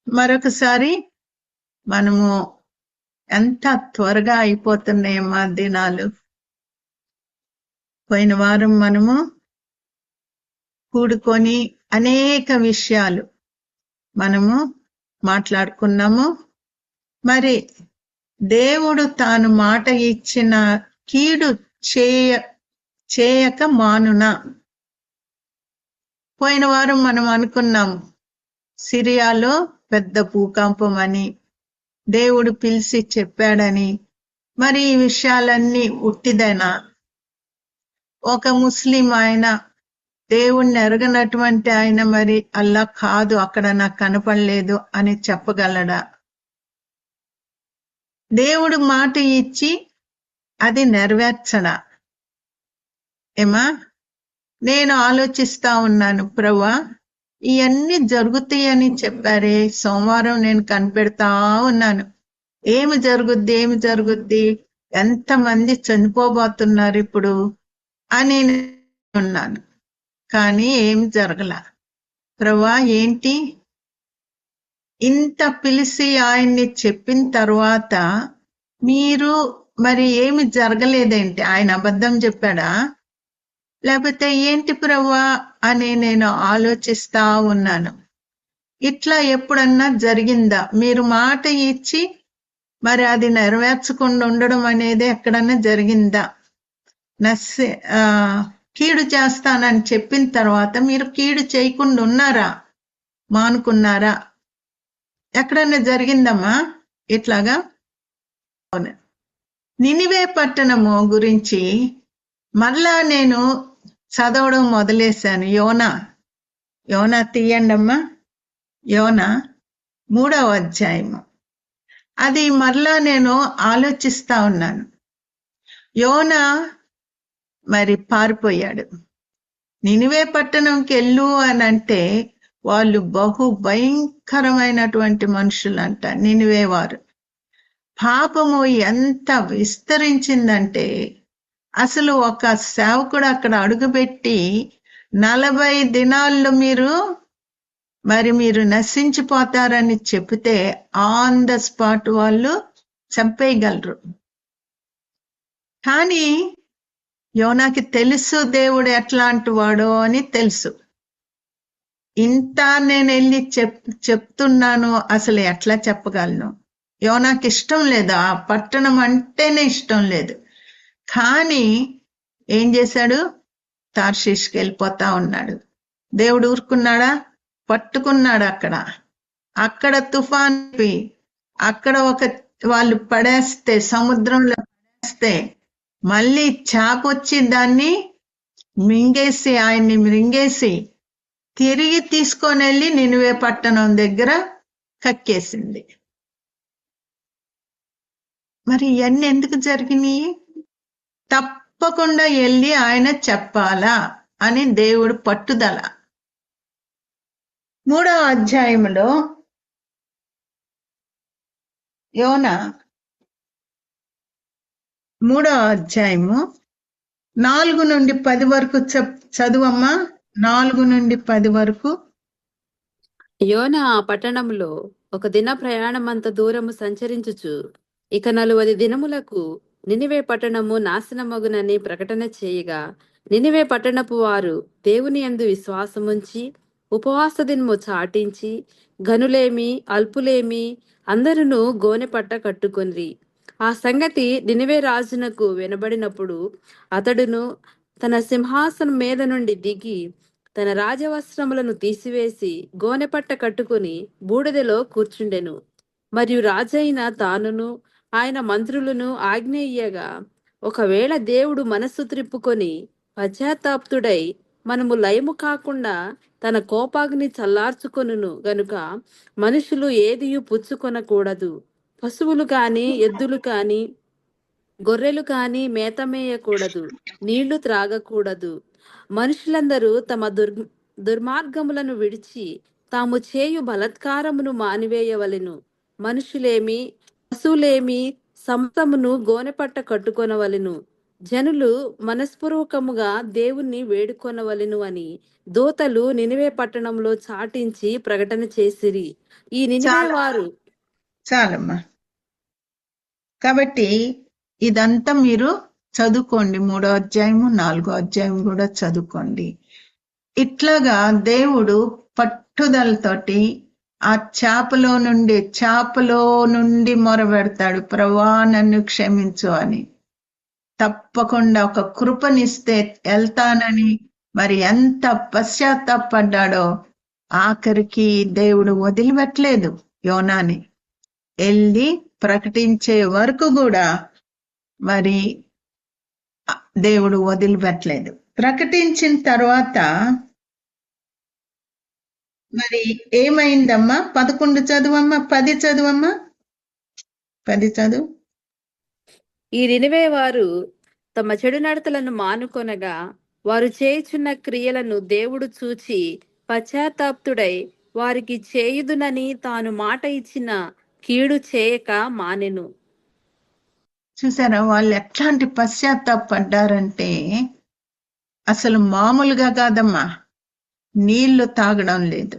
మరొకసారి మనము ఎంత త్వరగా అయిపోతున్నాయి మా దినాలు. పోయిన వారం మనము కూడుకొని అనేక విషయాలు మనము మాట్లాడుకున్నాము. మరి దేవుడు తాను మాట ఇచ్చిన కీడు చేయక మానునా. పోయిన వారం మనం అనుకున్నాం సిరియాలో పెద్ద భూకంపం అని, దేవుడు పిలిచి చెప్పాడని. మరి ఈ విషయాలన్నీ ఉట్టిదేనా? ఒక ముస్లిం ఆయన, దేవుణ్ణి ఎరగనటువంటి ఆయన మరి అల్లా కాదు, అక్కడ నాకు కనపడలేదు అని చెప్పగలడా? దేవుడు మాట ఇచ్చి అది నెరవేర్చడా? ఏమా, నేను ఆలోచిస్తా ఉన్నాను, ప్రభువా ఇవన్నీ జరుగుతాయని చెప్పారే. సోమవారం నేను కనిపెడతా ఉన్నాను, ఏమి జరుగుద్ది, ఎంతమంది చనిపోబోతున్నారు ఇప్పుడు అని ఉన్నాను. కానీ ఏమి జరగల. ప్రభువా ఏంటి ఇంత పిలిచి ఆయన్ని చెప్పిన తర్వాత మీరు మరి ఏమి జరగలేదేంటి? ఆయన అబద్ధం చెప్పాడా లేకపోతే ఏంటి ప్రభువా అని నేను ఆలోచిస్తా ఉన్నాను. ఇట్లా ఎప్పుడన్నా జరిగిందా? మీరు మాట ఇచ్చి మరి అది నెరవేర్చకుండా ఉండడం అనేది ఎక్కడన్నా జరిగిందా? కీడు చేస్తానని చెప్పిన తర్వాత మీరు కీడు చేయకుండా ఉన్నారా? మానుకున్నారా? ఎక్కడన్నా జరిగిందమ్మా ఇట్లాగా? నినివే పట్టణము గురించి మరలా నేను చదవడం మొదలేశాను. యోనా తీయండమ్మా. యోనా 3వ అధ్యాయము. అది మరలా నేను ఆలోచిస్తా ఉన్నాను. యోనా మరి పారిపోయాడు. నినివే పట్టణంకి వెళ్ళు అని అంటే వాళ్ళు బహు భయంకరమైనటువంటి మనుషులంట. నినివే వారు పాపము ఎంత విస్తరించిందంటే అసలు ఒక సేవకుడు అక్కడ అడుగుపెట్టి 40 దినాల్లో మీరు నశించిపోతారని చెప్తే ఆన్ ద స్పాట్ వాళ్ళు చంపేయగలరు. కానీ యోనాకి తెలుసు దేవుడు ఎట్లాంటి వాడో అని తెలుసు. ఇంత నేను వెళ్ళి చెప్తున్నాను, అసలు ఎట్లా చెప్పగలను? యోనాకి ఇష్టం లేదు, ఆ పట్టణం అంటేనే ఇష్టం లేదు. కానీ ఏం చేశాడు? తార్షీష్కి వెళ్ళిపోతా ఉన్నాడు. దేవుడు ఊరుకున్నాడా? పట్టుకున్నాడు. అక్కడ తుఫాన్, అక్కడ వాళ్ళు పడేస్తే, సముద్రంలో పడేస్తే మళ్ళీ చాకొచ్చి దాన్ని ఆయన్ని మింగేసి తిరిగి తీసుకొని వెళ్ళి నినివే పట్టణం దగ్గర కక్కేసింది. మరి ఇవన్నీ ఎందుకు జరిగినాయి? తప్పకుండా వెళ్ళి ఆయన చెప్పాలా అని దేవుడు పట్టుదల. 3వ అధ్యాయంలో యోనా 3వ అధ్యాయము 4 నుండి 10 వరకు చదువమ్మా. 4 నుండి 10 వరకు. యోనా ఆ పట్టణంలో ఒక దిన ప్రయాణమంత దూరము సంచరించుచు ఇక 40 దినములకు నినివే పట్టణము నాశనమగునని ప్రకటన చేయగా, నినివే పట్టణపు వారు దేవుని యందు విశ్వాసముంచి ఉపవాస దినము చాటించి గనులేమి అల్పులేమి అందరూ గోనె పట్ట కట్టుకొనిరి. ఆ సంగతి నినివే రాజునకు వినబడినప్పుడు అతడును తన సింహాసనం మీద నుండి దిగి తన రాజవస్త్రములను తీసివేసి గోనెపట్ట కట్టుకుని బూడిదలో కూర్చుండెను. మరియు రాజైన తానును ఆయన మంత్రులను ఆజ్ఞేయగా, ఒకవేళ దేవుడు మనస్సు త్రిప్పుకొని పశ్చాత్తాప్తుడై మనము లయము కాకుండా తన కోపాగ్ని చల్లార్చుకొనును గనుక మనుషులు ఏదియు పుచ్చుకొనకూడదు. పశువులు కాని ఎద్దులు కాని గొర్రెలు కాని మేతమేయకూడదు, నీళ్లు త్రాగకూడదు. మనుషులందరూ తమ దుర్మార్గములను విడిచి తాము చేయు బలత్కారమును మానివేయవలెను. మనుషులేమి పశువులేమి సమస్తమును గోనెపట్ట కట్టుకొనవలెను. జనులు మనస్పూర్వకముగా దేవుణ్ణి వేడుకొనవలెను అని దూతలు నినివే పట్టణంలో చాటించి ప్రకటన చేసిరి. ఈ నినివే చాలా వారు చాలమ్మా. కాబట్టి ఇదంతా మీరు చదువుకోండి, 3వ అధ్యాయము 4వ అధ్యాయం కూడా చదువుకోండి. ఇట్లాగా దేవుడు పట్టుదలతోటి ఆ చేపలో నుండి మొరబెడతాడు, ప్రభా నన్ను క్షమించు అని. తప్పకుండా ఒక కృపనిస్తే వెళ్తానని మరి ఎంత పశ్చాత్తాపడ్డాడో ఆఖరికి దేవుడు వదిలిపెట్టలేదు యోనాని. వెళ్ళి ప్రకటించే వరకు కూడా మరి దేవుడు వదిలిపెట్టలేదు. ప్రకటించిన తర్వాత మరి ఏమైందమ్మా? 11 చదువమ్మా, 10 చదువమ్మా, 10 చదువు. ఈ నినివే వారు తమ చెడు నడతలను మానుకొనగా వారు చేయుచున్న క్రియలను దేవుడు చూచి పశ్చాత్తాప్తుడై వారికి చేయుదునని తాను మాట ఇచ్చిన కీడు చేయక మానెను. చూసారా వాళ్ళు ఎట్లాంటి పశ్చాత్తాపడ్డారంటే అసలు మామూలుగా కాదమ్మా. నీళ్లు తాగడం లేదు,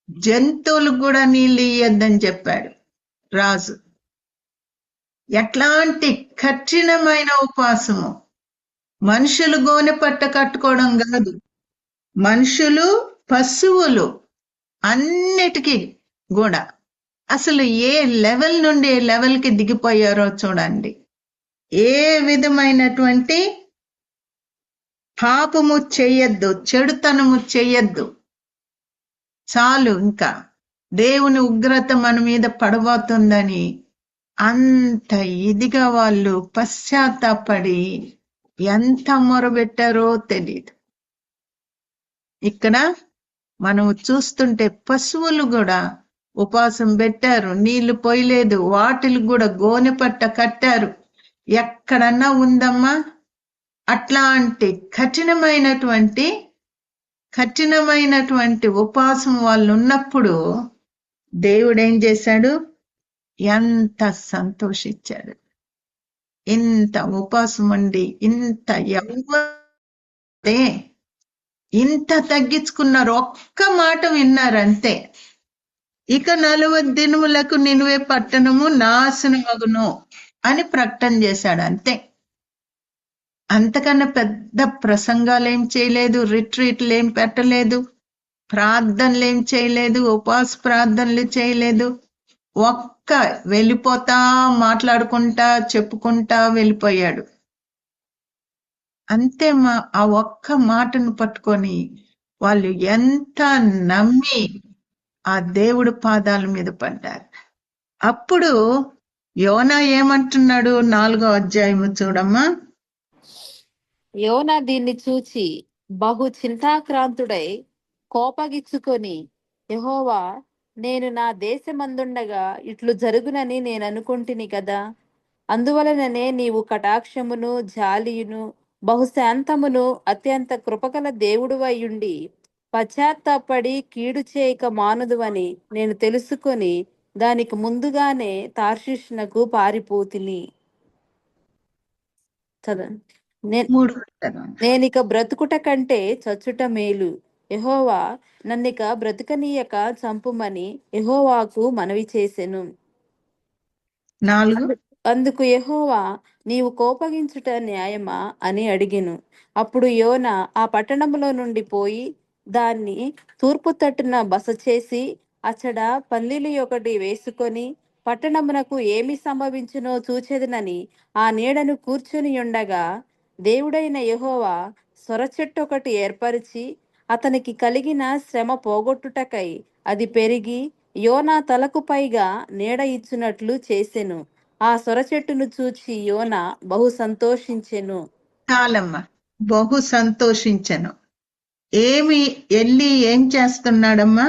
జంతువులకు కూడా నీళ్లు ఇయ్యొద్దని చెప్పాడు రాజు. ఎట్లాంటి కఠినమైన ఉపవాసము! మనుషులు గోనె పట్ట కట్టుకోవడం కాదు, మనుషులు పశువులు అన్నిటికీ కూడా అసలు ఏ లెవెల్ నుండి ఏ లెవెల్కి దిగిపోయారో చూడండి. ఏ విధమైనటువంటి పాపము చెయ్యొద్దు, చెడుతనము చెయ్యొద్దు. చాలు, ఇంకా దేవుని ఉగ్రత మన మీద పడబోతుందని అంత ఇదిగా వాళ్ళు పశ్చాత్తాపడి ఎంత మొరబెట్టారో తెలియదు. ఇక్కడ మనం చూస్తుంటే పశువులు కూడా ఉపవాసం పెట్టారు, నీళ్లు పోయలేదు, వాటికి కూడా గోనె పట్ట కట్టారు. ఎక్కడన్నా ఉందమ్మా అట్లాంటి కఠినమైనటువంటి ఉపవాసం వాళ్ళు ఉన్నప్పుడు దేవుడు ఏం చేశాడు? ఎంత సంతోషించాడు. ఇంత ఉపవాసం ఉండి ఇంత తగ్గించుకున్నారు, ఒక్క మాట విన్నారంతే. ఇక 40 దినములకు నినివే పట్టణము నాశనమగును అని ప్రకటన చేశాడు అంతే. అంతకన్నా పెద్ద ప్రసంగాలు ఏం చేయలేదు, రిట్రీట్లు ఏం పెట్టలేదు, ప్రార్థనలు ఏం చేయలేదు, ఉపవాస ప్రార్థనలు చేయలేదు. ఒక్క వెళ్ళిపోతా మాట్లాడుకుంటా చెప్పుకుంటా వెళ్ళిపోయాడు అంతే. ఆ ఒక్క మాటను పట్టుకొని వాళ్ళు ఎంత నమ్మి ఆ దేవుడి పాదాల మీద పడ్డారు. అప్పుడు యోనా ఏమంటున్నాడు? 4వ అధ్యాయము చూడమ్మా. యోనా దీన్ని చూచి బహు చింతాక్రాంతుడై కోపగిచ్చుకొని, యెహోవా, నేను నా దేశమందుండగా ఇట్లు జరుగునని నేను అనుకుంటుని కదా. అందువలననే నీవు కటాక్షమును జాలియును బహుశాంతమును అత్యంత కృపగల దేవుడువయ్యుండి పశ్చాత్తాపడి కీడు చేయక మానదువని నేను తెలుసుకొని దానికి ముందుగానే తార్షిషునకు పారిపోతిని. చదవండి. 3 అంటారు. నేనిక బ్రతుకుట కంటే చచ్చుట మేలు. యెహోవా, నన్నిక బ్రతుకనీయక చంపుమని యెహోవాకు మనవి చేసెను. 4 అందుకు యెహోవా, నీవు కోపగించుట న్యాయమా అని అడిగెను. అప్పుడు యోనా ఆ పట్టణంలో నుండి పోయి దాన్ని తూర్పు తట్టున బస చేసి అచ్చట పల్లీలు ఒకటి వేసుకొని పట్టణమునకు ఏమి సంభవించునో చూచెదనని ఆ నీడను కూర్చొని ఉండగా దేవుడైన యెహోవా సొరచెట్టు ఒకటి ఏర్పరిచి అతనికి కలిగిన శ్రమ పోగొట్టుటకై అది పెరిగి యోనా తలకు పైగా నీడ ఇచ్చునట్లు చేసెను. ఆ సొరచెట్టును చూచి యోనా బహు సంతోషించెను. చాలమ్మా, బహు సంతోషించను. ఏం చేస్తున్నాడమ్మా?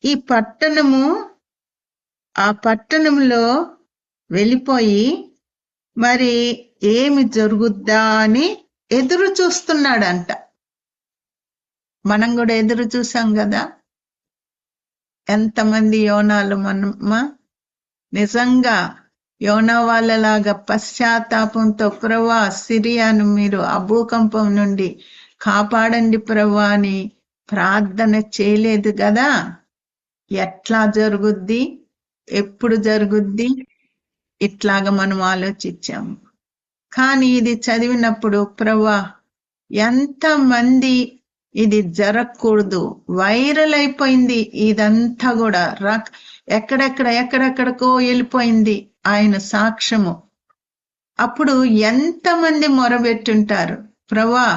ఈ ఆ పట్టణంలో వెళ్ళిపోయి మరి ఏమి జరుగుద్దా అని ఎదురు చూస్తున్నాడంట. మనం కూడా ఎదురు చూసాం కదా. ఎంతమంది యోనాలు మనమ్మ నిజంగా యోనా వాళ్ళలాగా పశ్చాత్తాపంతో ప్రభా సిరియాను మీరు ఆ భూకంపం నుండి కాపాడండి ప్రభా అని ప్రార్థన చేయలేదు కదా. ఎట్లా జరుగుద్ది, ఎప్పుడు జరుగుద్ది, ఇట్లాగా మనం ఆలోచించాము. కానీ ఇది చదివినప్పుడు ప్రభా ఎంతమంది ఇది జరగకూడదు, వైరల్ అయిపోయింది ఇదంతా కూడా, ఎక్కడెక్కడికో వెళ్ళిపోయింది ఆయన సాక్ష్యము. అప్పుడు ఎంతమంది మొరబెట్టుంటారు ప్రభా.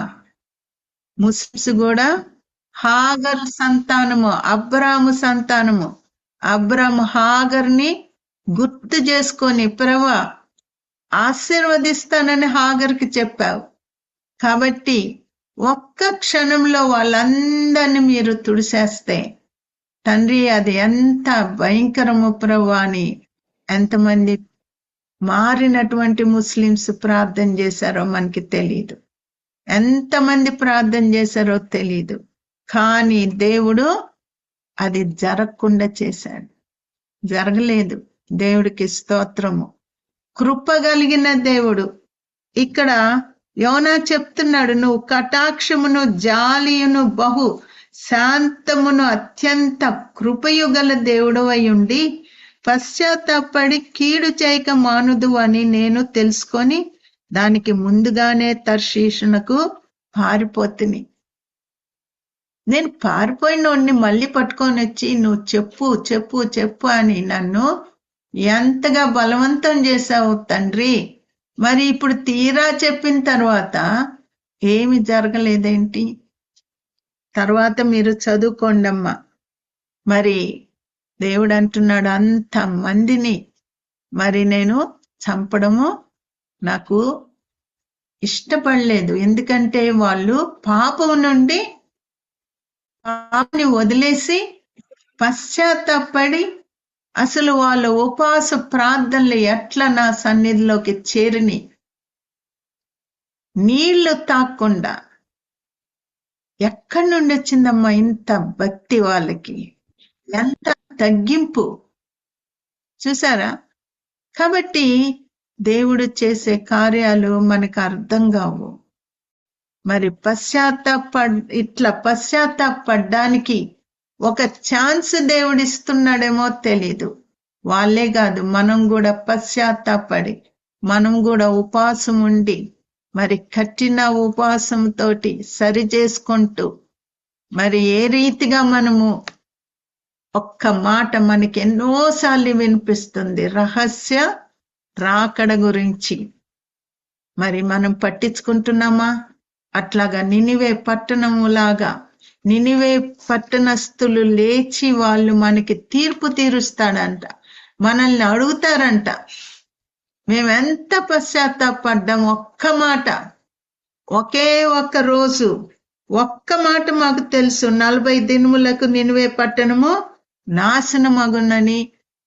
ముస్లిమ్స్ కూడా హాగర్ సంతానము, అబ్రాము సంతానము. అబ్రాము హాగర్ని గుర్తు చేసుకొని ప్రభా ఆశీర్వదిస్తానని హాగర్కి చెప్పావు. కాబట్టి ఒక్క క్షణంలో వాళ్ళందరినీ మీరు తుడిసేస్తే తండ్రి అది ఎంత భయంకరము ప్రభా అని ఎంతమంది మారినటువంటి ముస్లిమ్స్ ప్రార్థన చేశారో మనకి తెలియదు, ఎంతమంది ప్రార్థన చేశారో తెలీదు. కానీ దేవుడు అది జరగకుండా చేశాడు. జరగలేదు. దేవుడికి స్తోత్రము. కృప కలిగిన దేవుడు. ఇక్కడ యోనా చెప్తున్నాడు, నువ్వు కటాక్షమును జాలియును బహు శాంతమును అత్యంత కృపయుగల దేవుడవై ఉండి పశ్చాత్తాపడి కీడు చేయక మానుదు అని నేను తెలుసుకొని దానికి ముందుగానే తర్షీషునకు పారిపోతుని. నేను పారిపోయినోడిని మళ్ళీ పట్టుకొని వచ్చి నువ్వు చెప్పు చెప్పు చెప్పు అని నన్ను ఎంతగా బలవంతం చేశావు తండ్రి. మరి ఇప్పుడు తీరా చెప్పిన తర్వాత ఏమి జరగలేదేంటి? తర్వాత మీరు చదువుకోండమ్మా. మరి దేవుడు అంటున్నాడు, అంత మందిని మరి నేను చంపడము నాకు ఇష్టపడలేదు. ఎందుకంటే వాళ్ళు పాపం నుండి పాపని వదిలేసి పశ్చాత్తాపడి అసలు వాళ్ళ ఉపవాస ప్రార్థనలు ఎట్లా నా సన్నిధిలోకి చేరిని, నీళ్లు తాక్కుండా. ఎక్కడి నుండి వచ్చిందమ్మా ఇంత భక్తి వాళ్ళకి, ఎంత తగ్గింపు చూసారా? కాబట్టి దేవుడు చేసే కార్యాలు మనకు అర్థం కావు. మరి ఇట్లా పశ్చాత్తాపడ్డానికి ఒక ఛాన్స్ దేవుడు ఇస్తున్నాడేమో తెలీదు. వాళ్ళే కాదు, మనం కూడా పశ్చాత్తాపడి మనం కూడా ఉపవాసం ఉండి మరి కఠిన ఉపవాసంతో సరి చేసుకుంటూ మరి ఏ రీతిగా మనము ఒక్క మాట మనకి ఎన్నోసార్లు వినిపిస్తుంది, రహస్య రాకడ గురించి. మరి మనం పట్టించుకుంటున్నామా? అట్లాగా నినివే పట్టణములాగా నినివే పట్టణస్థులు లేచి వాళ్ళు మనకి తీర్పు తీరుస్తాడంట. మనల్ని అడుగుతారంట, మేమెంత పశ్చాత్తాపడ్డాం. ఒక్క మాట, ఒకే ఒక్క రోజు, ఒక్క మాట మాకు తెలుసు, 40 దినములకు నినివే పట్టణము నాశనమగునని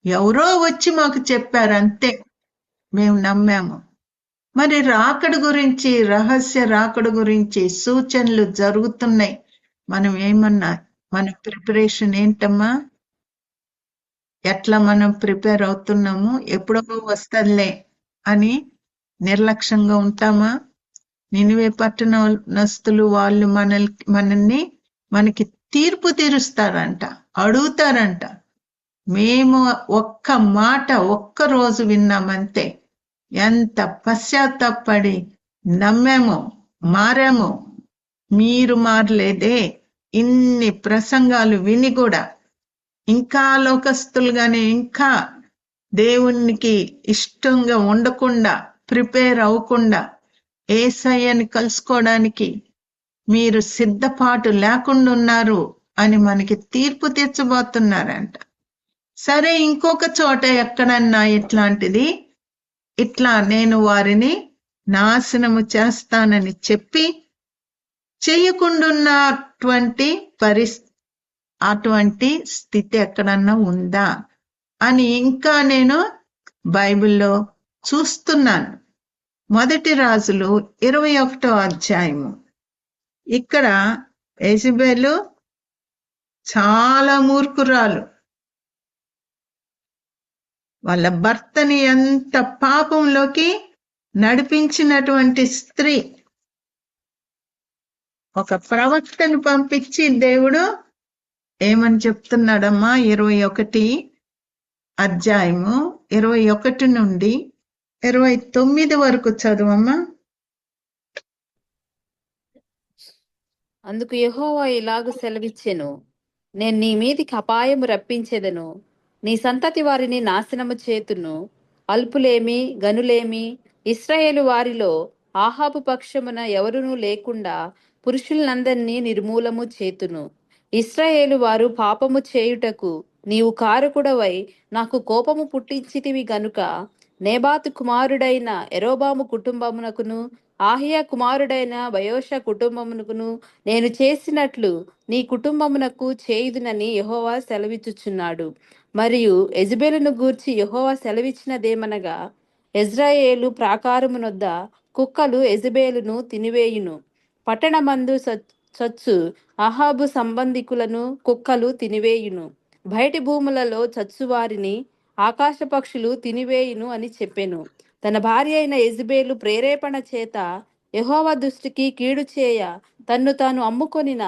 ఎవరో వచ్చి మాకు చెప్పారు, అంతే. మేము నమ్మాము. మరి రాకడ గురించి, రహస్య రాకడ గురించి సూచనలు జరుగుతున్నాయి. మనం ఏమన్నా మన ప్రిపరేషన్ ఏంటమ్మా? ఎట్లా మనం ప్రిపేర్ అవుతున్నాము? ఎప్పుడో వస్తుందిలే అని నిర్లక్ష్యంగా ఉంటామా? నినివే పట్టణస్థులు వాళ్ళు మనకి తీర్పు తీరుస్తారంట, అడుగుతారంట. మేము ఒక్క మాట ఒక్క రోజు విన్నామంతే. ఎంత పశ్చాత్తాపడి నమ్మాము, మారాము. మీరు మారలేదే. ఇన్ని ప్రసంగాలు విని కూడా ఇంకా లోకస్తులుగానే, ఇంకా దేవునికి ఇష్టంగా ఉండకుండా, ప్రిపేర్ అవ్వకుండా యేసయ్యని కలుసుకోవడానికి మీరు సిద్ధపాటు లేకుండా ఉన్నారు అని మనకి తీర్పు తెచ్చబోతున్నారంట. సరే, ఇంకొక చోట ఎక్కడన్నా ఇట్లా నేను వారిని నాశనము చేస్తానని చెప్పి చేయకుండా అటువంటి స్థితి ఎక్కడన్నా ఉందా అని ఇంకా నేను బైబిల్లో చూస్తున్నాను. 1 రాజులు 21వ అధ్యాయము. ఇక్కడ యెజబెలు చాలా మూర్ఖురాలు. వాళ్ళ భర్తని ఎంత పాపంలోకి నడిపించినటువంటి స్త్రీ. ఒక ప్రవక్తను పంపించి దేవుడు ఏమని చెప్తున్నాడమ్మా? 21 అధ్యాయము 21 నుండి 29 వరకు చదువమ్మా. అందుకు యెహోవా ఇలాగు సెలవిచ్చెను, నేను నీ మీదికి అపాయము రప్పించెదను, నీ సంతతి వారిని నాశనము చేతును. అల్పులేమి గనులేమి ఇశ్రాయేలు వారిలో ఆహాబు పక్షమున ఎవరునూ లేకుండా పురుషులందరినీ నిర్మూలము చేతును. ఇశ్రాయేలు వారు పాపము చేయుటకు నీవు కారకుడవై నాకు కోపము పుట్టించితివి గనుక నేబాతు కుమారుడైన యెరోబాము కుటుంబమునకును ఆహియా కుమారుడైన బయోష కుటుంబమునకును నేను చేసినట్లు నీ కుటుంబమునకు చేయుదునని యెహోవా సెలవిచ్చుచున్నాడు. మరియు యెజెబెలును గూర్చి యెహోవా సెలవిచ్చినదేమనగా, యెజ్రెయేలు ప్రాకారమునొద్ద కుక్కలు యెజెబెలును తినివేయును. పట్టణమందు చచ్చు అహాబు సంబంధికులను కుక్కలు తినివేయును. బయటి భూములలో చచ్చువారిని ఆకాశ పక్షులు తినివేయును అని చెప్పెను. తన భార్య అయిన యెజెబెలు ప్రేరేపణ చేత యెహోవా దృష్టికి కీడు చేయ తన్ను తాను అమ్ముకొనిన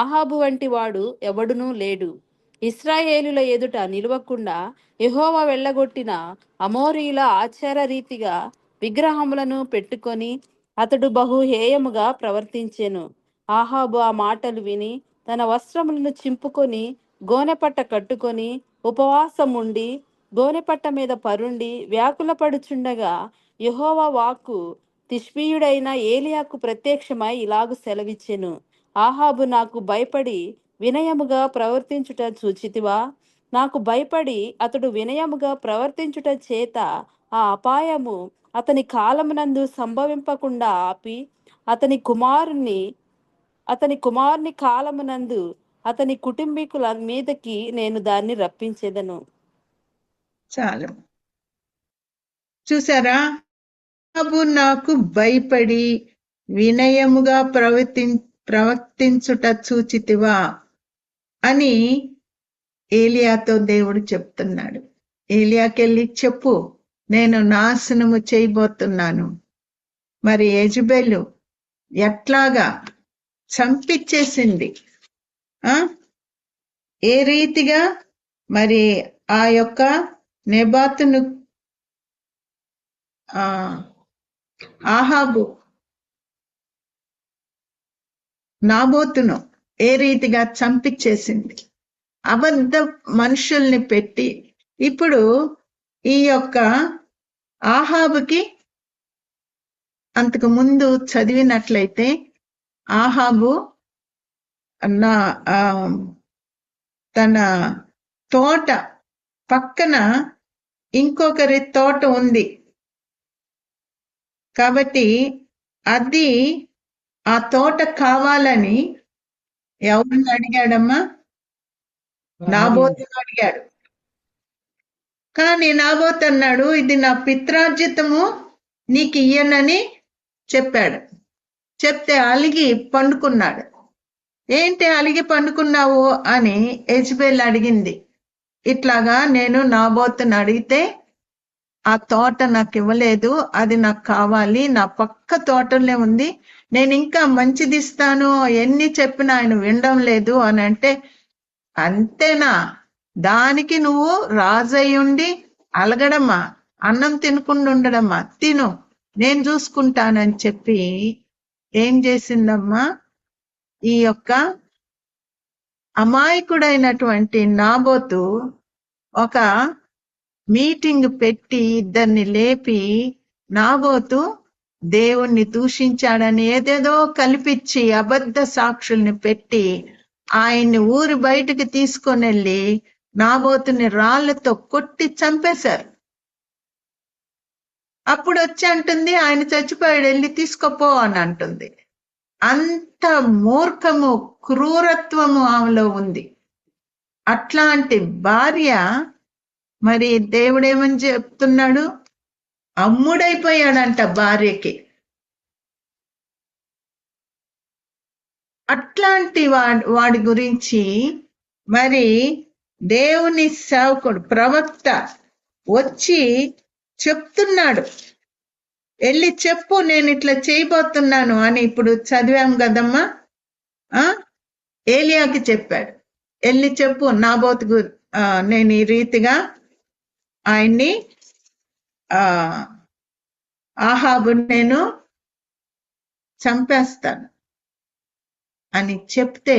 ఆహాబు వంటి వాడు ఎవడునూ లేడు. ఇశ్రాయేలుల ఎదుట నిలవకుండా యెహోవా వెళ్ళగొట్టిన అమోరీల ఆచార రీతిగా విగ్రహములను పెట్టుకొని అతడు బహు హేయముగా ప్రవర్తించెను. ఆహాబు ఆ మాటలు విని తన వస్త్రములను చింపుకొని గోనెపట్ట కట్టుకొని ఉపవాసముండి గోనెపట్ట మీద పరుండి వ్యాకులపడుచుండగా యెహోవా వాక్కు తిష్బీయుడైన ఏలియాకు ప్రత్యక్షమై ఇలాగు సెలవిచ్చెను, ఆహాబు నాకు భయపడి వినయముగా ప్రవర్తించుట చూచితివా? నాకు భయపడి అతడు వినయముగా ప్రవర్తించుట చేత ఆ అపాయము అతని కాలమునందు సంభవింపకుండా ఆపి అతని కుమారుని కాలమునందు అతని కుటుంబీకుల మీదకి నేను దాన్ని రప్పించెదను. చాలు. చూసారా? ఆహాబు నాకు భయపడి వినయముగా ప్రవర్తించుట చూచితివా అని ఏలియాతో దేవుడు చెప్తున్నాడు. ఏలియాకెళ్ళి చెప్పు, నేను నాశనము చేయబోతున్నాను. మరి యెజెబెలు ఎట్లాగా చంపించేసింది, ఏ రీతిగా మరి ఆ యొక్క నెబాతును ఆహాబు నాబోతును ఏ రీతిగా చంపించేసింది, అబద్ధ మనుషుల్ని పెట్టి. ఇప్పుడు ఈ యొక్క ఆహాబుకి అంతకు ముందు చదివినట్లయితే ఆహాబు తన తోట పక్కన ఇంకొకరి తోట ఉంది కాబట్టి అది ఆ తోట కావాలని ఎవరిని అడిగాడమ్మా? నాబోతును అడిగాడు. కానీ నాబోతు అన్నాడు, ఇది నా పిత్రార్జితము, నీకు ఇయ్యనని చెప్పాడు. చెప్తే అలిగి పండుకున్నాడు. ఏంటి అలిగి పండుకున్నావు అని యెజెబెలు అడిగింది. ఇట్లాగా నేను నాబోతుని అడిగితే ఆ తోట నాకు ఇవ్వలేదు, అది నాకు కావాలి, నా పక్క తోటలోనే ఉంది, నేను ఇంకా మంచిది ఇస్తాను, ఎన్ని చెప్పినా ఆయన వినడం లేదు అని అంటే, అంతేనా? దానికి నువ్వు రాజయ్యుండి అలగడమ్మా, అన్నం తినకుండా ఉండడమ్మా, తిను, నేను చూసుకుంటానని చెప్పి ఏం చేసిందమ్మా? ఈ యొక్క అమాయకుడైనటువంటి నాబోతు ఒక మీటింగ్ పెట్టి ఇద్దరిని లేపి, నాబోతు దేవుణ్ణి దూషించాడని ఏదేదో కల్పించి అబద్ధ సాక్షుల్ని పెట్టి ఆయన్ని ఊరి బయటకు తీసుకొని వెళ్ళి నాబోతుని రాళ్లతో కొట్టి చంపేశారు. అప్పుడు వచ్చి అంటుంది, ఆయన చచ్చిపోయాడు, వెళ్ళి తీసుకోపో అని అంటుంది. అంత మూర్ఖము క్రూరత్వము ఆమెలో ఉంది. అట్లాంటి భార్య మరి దేవుడేమని చెప్తున్నాడు? అమ్ముడైపోయాడంట భార్యకి. అట్లాంటి వాడి గురించి మరి దేవుని సేవకుడు ప్రవక్త వచ్చి చెప్తున్నాడు, వెళ్ళి చెప్పు నేను ఇట్లా చేయబోతున్నాను అని. ఇప్పుడు చదివాం కదమ్మా. ఏలియాకి చెప్పాడు, వెళ్ళి చెప్పు నాబోతు నేను ఈ రీతిగా ఆయన్ని ఆహాబు నేను చంపేస్తాను అని చెప్తే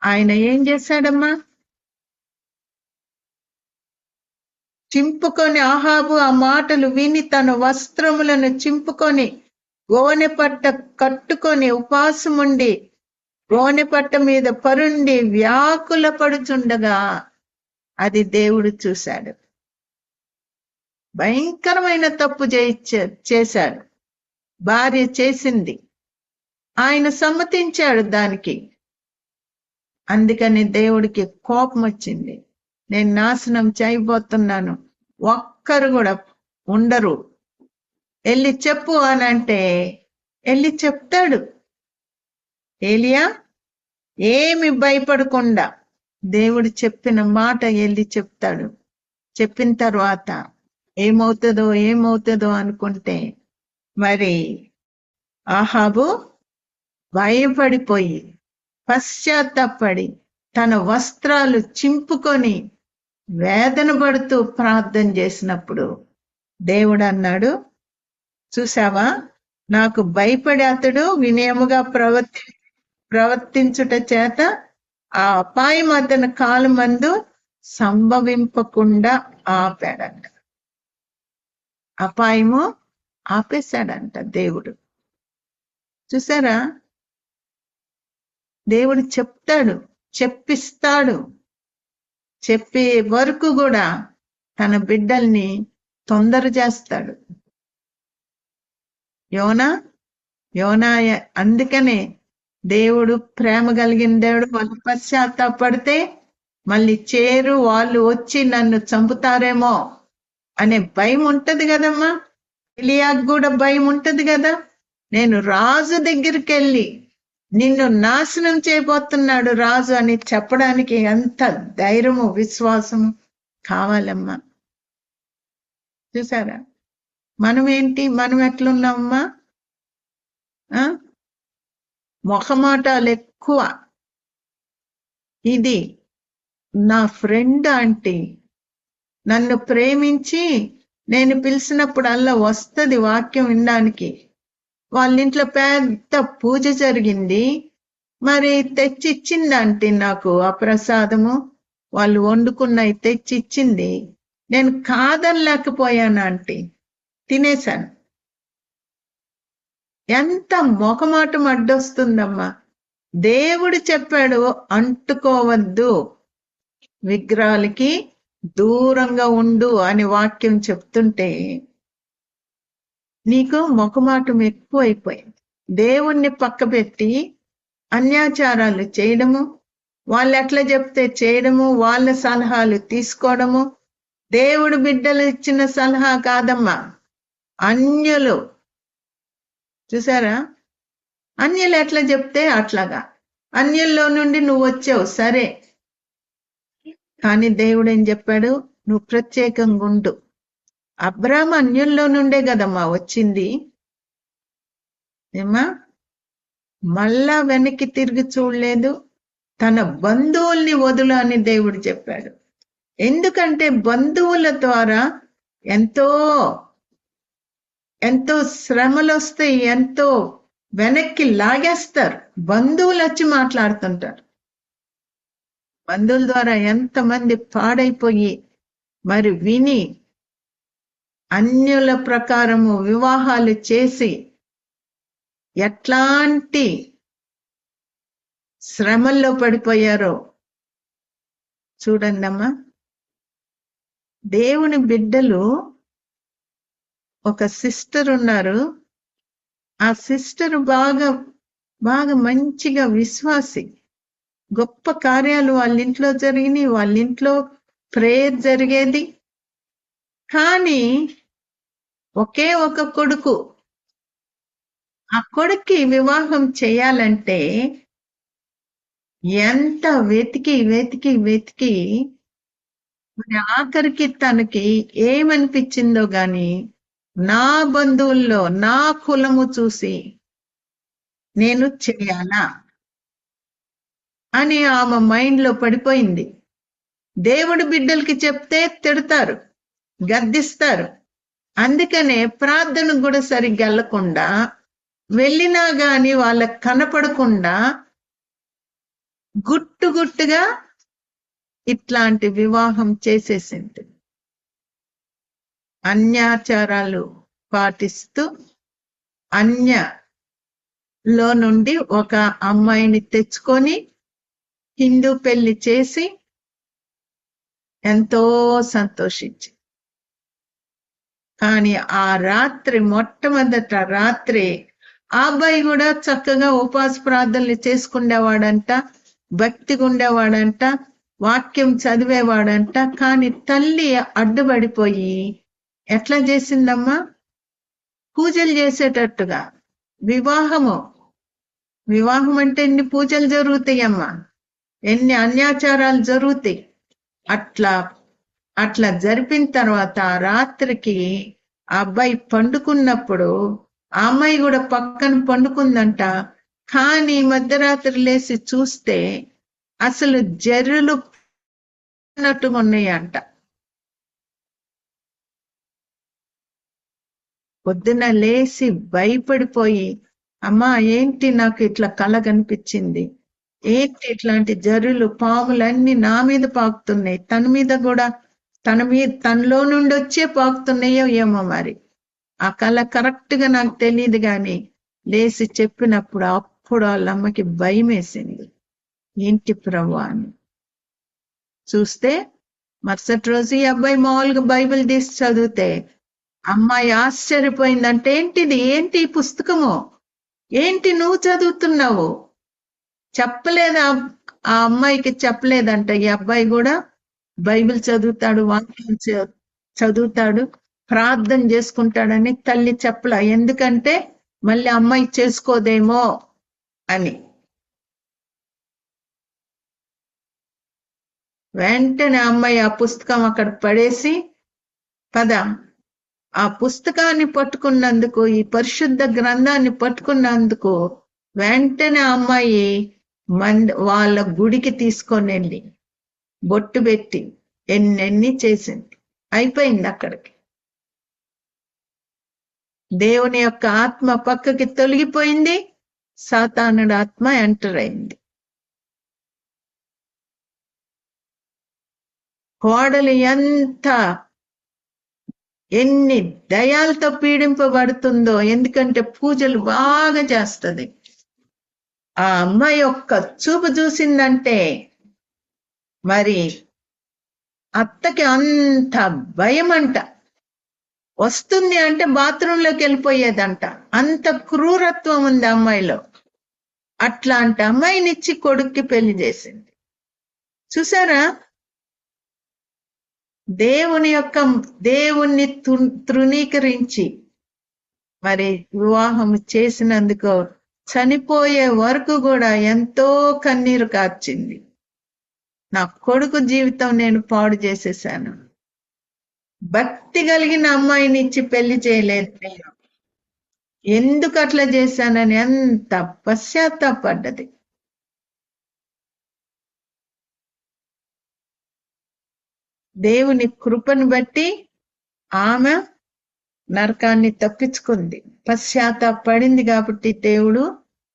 ఆయన ఏం చేశాడమ్మా? చింపుకొని, ఆహాబు ఆ మాటలు విని తన వస్త్రములను చింపుకొని గోనె పట్ట కట్టుకొని ఉపాసముండి గోనె పట్ట మీద పరుండి వ్యాకుల పడుచుండగా అది దేవుడు చూశాడు. భయంకరమైన తప్పు చేశాడు. భార్య చేసింది, ఆయన సమ్మతించాడు దానికి. అందుకని దేవుడికి కోపం వచ్చింది. నేను నాశనం చేయబోతున్నాను, ఒక్కరు కూడా ఉండరు, వెళ్ళి చెప్పు అని అంటే వెళ్ళి చెప్తాడు. ఏలియా ఏమి భయపడకుండా దేవుడు చెప్పిన మాట వెళ్ళి చెప్తాడు. చెప్పిన తర్వాత ఏమవుతుందో అనుకుంటే మరి ఆహాబు భయపడిపోయి పశ్చాత్తాపడి తన వస్త్రాలు చింపుకొని వేదన పడుతూ ప్రార్థన చేసినప్పుడు దేవుడు అన్నాడు, చూసావా, నాకు భయపడి అతడు వినయముగా ప్రవర్తించుట చేత ఆ అపాయం అతని కాలమందు సంభవింపకుండా ఆపాడంట. అపాయము ఆపేశాడంట దేవుడు. చూసారా, దేవుడు చెప్తాడు, చెప్పిస్తాడు. చెప్పే వరకు కూడా తన బిడ్డల్ని తొందర చేస్తాడు. యోనా అందుకనే దేవుడు ప్రేమ కలిగిన దేవుడు. వాళ్ళు పశ్చాత్తాపడితే మళ్ళీ వాళ్ళు వచ్చి నన్ను చంపుతారేమో అనే భయం ఉంటది కదమ్మా. ఎలియాకు కూడా భయం ఉంటది కదా. నేను రాజు దగ్గరికి వెళ్ళి నిన్ను నాశనం చేయబోతున్నాడు రాజు అని చెప్పడానికి ఎంత ధైర్యము విశ్వాసము కావాలమ్మా. చూసారా, మనం ఎట్లున్నామమ్మా? మొహమాటాలు ఎక్కువ. ఇది నా ఫ్రెండ్ ఆంటీ నన్ను ప్రేమించి నేను పిలిచినప్పుడల్లా వస్తుంది వాక్యం వినడానికి. వాళ్ళ ఇంట్లో పెద్ద పూజ జరిగింది, మరి తెచ్చిచ్చింది ఆంటీ నాకు ఆ ప్రసాదము. వాళ్ళు వండుకున్నవి తెచ్చిచ్చింది, నేను కాదనలేకపోయాను ఆంటీ, తినేశాను. ఎంత మొహమాటం అడ్డొస్తుందమ్మా. దేవుడు చెప్పాడు అంటుకోవద్దు, విగ్రహాలకి దూరంగా ఉండు అని వాక్యం చెప్తుంటే నీకు మొహమాటం ఎక్కువైపోయింది. దేవుణ్ణి పక్కపెట్టి అన్యాచారాలు చేయడము, వాళ్ళు ఎట్లా చెప్తే చేయడము, వాళ్ళ సలహాలు తీసుకోవడము. దేవుడు బిడ్డలు ఇచ్చిన సలహా కాదమ్మా, అన్యులు. చూసారా, అన్యులు ఎట్లా చెప్తే అట్లాగా. అన్యుల్లో నుండి నువ్వు వచ్చావు సరే, కానీ దేవుడు ఏం చెప్పాడు? నువ్వు ప్రత్యేకంగా ఉండు. అబ్రాహాము అన్యుల్లో నుండే కదమ్మా వచ్చింది. ఏమా, మళ్ళా వెనక్కి తిరిగి చూడలేదు. తన బంధువుల్ని వదులు అని దేవుడు చెప్పాడు. ఎందుకంటే బంధువుల ద్వారా ఎంతో ఎంతో శ్రమలు వస్తాయి, ఎంతో వెనక్కి లాగేస్తారు. బంధువులు వచ్చి మాట్లాడుతుంటారు. బంధువుల ద్వారా ఎంతమంది పాడైపోయి మరి విని అన్యుల ప్రకారము వివాహాలు చేసి ఎట్లాంటి శ్రమల్లో పడిపోయారో చూడండి అమ్మా. దేవుని బిడ్డలు, ఒక సిస్టర్ ఉన్నారు. ఆ సిస్టర్ బాగా బాగా మంచిగా విశ్వాసి. గొప్ప కార్యాలు వాళ్ళ ఇంట్లో జరిగినాయి, వాళ్ళ ఇంట్లో ప్రేయర్ జరిగేది. కానీ ఒకే ఒక కొడుకు. ఆ కొడుక్కి వివాహం చేయాలంటే ఎంత వెతికి వెతికి వెతికి మరి ఆఖరికి తనకి ఏమనిపించిందో గాని, నా బంధువుల్లో నా కులము చూసి నేను చేయాలా అని ఆమె మైండ్ లో పడిపోయింది. దేవుడి బిడ్డలకి చెప్తే తిడతారు, గద్దిస్తారు. అందుకనే ప్రార్థన కూడా సరిగ్గా వెళ్ళకుండా, వెళ్ళినా గాని వాళ్ళకి కనపడకుండా గుట్టుగా ఇట్లాంటి వివాహం చేసేసింది. అన్యాచారాలు పాటిస్తూ అన్యలో నుండి ఒక అమ్మాయిని తెచ్చుకొని హిందూ పెళ్లి చేసి ఎంతో సంతోషించి, కానీ ఆ రాత్రి మొట్టమొదట రాత్రి ఆ అబ్బాయి కూడా చక్కగా ఉపవాస ప్రార్థనలు చేసుకునేవాడంట, భక్తిగా ఉండేవాడంట, వాక్యం చదివేవాడంట. కానీ తల్లి అడ్డుపడిపోయి ఎట్లా చేసిందమ్మా? పూజలు చేసేటట్టుగా. వివాహం అంటే ఎన్ని పూజలు జరుగుతాయమ్మా, ఎన్ని అన్యాచారాలు జరుగుతాయి. అట్లా జరిపిన తర్వాత రాత్రికి ఆ అబ్బాయి పండుకున్నప్పుడు ఆ అమ్మాయి కూడా పక్కన పండుకుందంట. కానీ మధ్యరాత్రి లేచి చూస్తే అసలు జర్రులు ఉన్నట్టుగా ఉన్నాయంట. పొద్దున లేచి భయపడిపోయి, అమ్మా ఏంటి నాకు ఇట్లా కళ కనిపించింది, ఏంటి ఇట్లాంటి జర్రులు పాములన్నీ నా మీద పాకుతున్నాయి, తన మీద కూడా తనలో నుండి వచ్చే పాకుతున్నాయో ఏమో మరి. ఆ కళ కరెక్ట్ గా నాకు తెలియదు గాని లేచి చెప్పినప్పుడు అప్పుడు వాళ్ళమ్మకి భయం వేసింది. ఏంటి ప్రభు అని చూస్తే మరుసటి రోజు ఈ అబ్బాయి మామూలుగా బైబిల్ తీసి చదివితే అమ్మాయి ఆశ్చర్యపోయిందంటే, ఏంటి ఈ పుస్తకము, ఏంటి నువ్వు చదువుతున్నావు? చెప్పలేదా? ఆ అమ్మాయికి చెప్పలేదంట. ఈ అబ్బాయి కూడా బైబిల్ చదువుతాడు, వాక్యం చదువుతాడు, ప్రార్థన చేసుకుంటాడని తల్లి చెప్పలా. ఎందుకంటే మళ్ళీ అమ్మాయి చేసుకోదేమో అని. వెంటనే అమ్మాయి ఆ పుస్తకం అక్కడ పడేసి, పద ఆ పుస్తకాన్ని పట్టుకున్నందుకు, ఈ పరిశుద్ధ గ్రంథాన్ని పట్టుకున్నందుకు వెంటనే అమ్మాయి వాళ్ళ గుడికి తీసుకొని వెళ్ళి బొట్టు పెట్టి ఎన్నెన్ని చేసింది. అయిపోయింది అక్కడికి. దేవుని యొక్క ఆత్మ పక్కకి తొలగిపోయింది, సాతానుడి ఆత్మ ఎంటర్ అయింది. కోడలు ఎన్ని దయాలతో పీడింపబడుతుందో, ఎందుకంటే పూజలు బాగా చేస్తుంది. ఆ అమ్మాయి యొక్క చూపు చూసిందంటే మరి అత్తకి అంత భయం అంట. వస్తుంది అంటే బాత్రూంలోకి వెళ్ళిపోయేదంట. అంత క్రూరత్వం ఉంది అమ్మాయిలో. అట్లాంటి అమ్మాయినిచ్చి కొడుక్కి పెళ్లి చేసింది. చూసారా? దేవుణ్ణి తృణీకరించి మరి వివాహం చేసినందుకు చనిపోయే వరకు కూడా ఎంతో కన్నీరు కార్చింది. నా కొడుకు జీవితం నేను పాడు చేసేసాను, భక్తి కలిగిన అమ్మాయిని ఇచ్చి పెళ్లి చేయలేదు నేను, ఎందుకు అట్లా చేశానని ఎంత పశ్చాత్తాపడ్డది. దేవుని కృపను బట్టి ఆమె నరకాన్ని తప్పించుకుంది. పశ్చాత్తాపడింది కాబట్టి దేవుడు